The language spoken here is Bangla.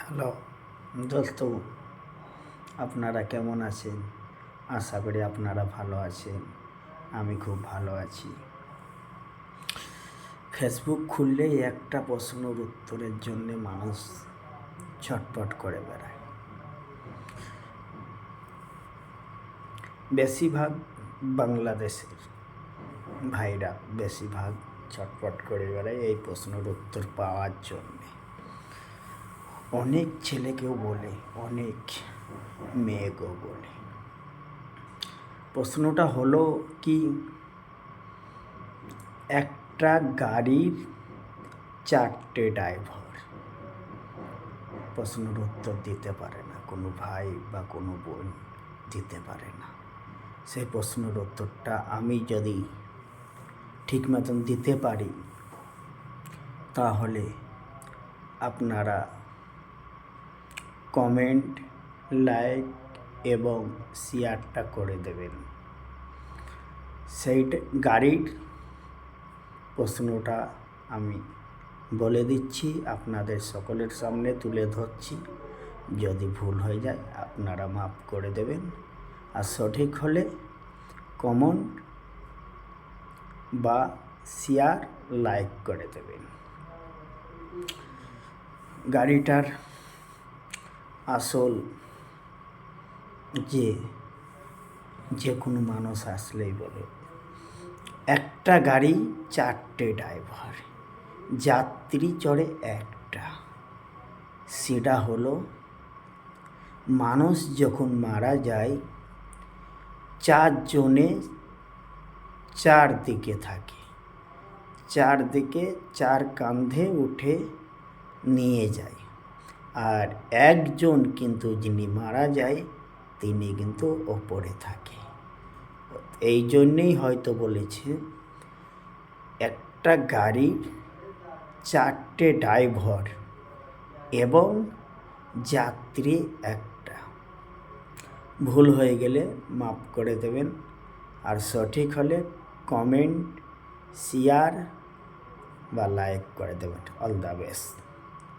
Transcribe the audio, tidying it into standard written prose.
হ্যালো দোস্ত, আপনারা কেমন আছেন? আশা করি আপনারা ভালো আছেন। আমি খুব ভালো আছি। ফেসবুক খুললেই একটা প্রশ্নের উত্তরের জন্যে মানুষ ছটপট করে বেড়ায়। বেশিরভাগ বাংলাদেশের ভাইরা বেশিরভাগ ছটপট করে বেড়ায় এই প্রশ্নের উত্তর পাওয়ার জন্যে। অনেক ছেলেকেও বলে, অনেক মেয়েকেও বলে। প্রশ্নটা হলো কি, একটা গাড়ির 4টে ড্রাইভার। প্রশ্নের উত্তর দিতে পারে না, কোনো ভাই বা কোনো বোন দিতে পারে না। সেই প্রশ্নের উত্তরটা আমি যদি ঠিক মতন দিতে পারি, তাহলে আপনারা কমেন্ট, লাইক এবং শেয়ারটা করে দেবেন। সেই গাড়ির প্রশ্নটা আমি বলে দিচ্ছি, আপনাদের সকলের সামনে তুলে ধরছি। যদি ভুল হয়ে যায় আপনারা মাফ করে দেবেন, আর সঠিক হলে কমেন্ট বা শেয়ার, লাইক করে দেবেন। গাড়িটার আসল যে কোনো মানুষ আসলেই বলে, একটা গাড়ি 4টে ড্রাইভার, যাত্রী চড়ে একটা। সেটা হলো, মানুষ যখন মারা যায় 4 জনে 4 দিকে থাকে, 4 দিকে 4 কাঁধে উঠে নিয়ে যায়। আর একজন কিন্তু যিনি মারা যায় তিনি কিন্তু ওপরে থাকে। এই জন্যেই হয়তো বলেছে একটা গাড়ির 4টে ড্রাইভার এবং যাত্রী একটা। ভুল হয়ে গেলে মাফ করে দেবেন, আর সঠিক হলে কমেন্ট, শেয়ার বা লাইক করে দেবেন। All the best.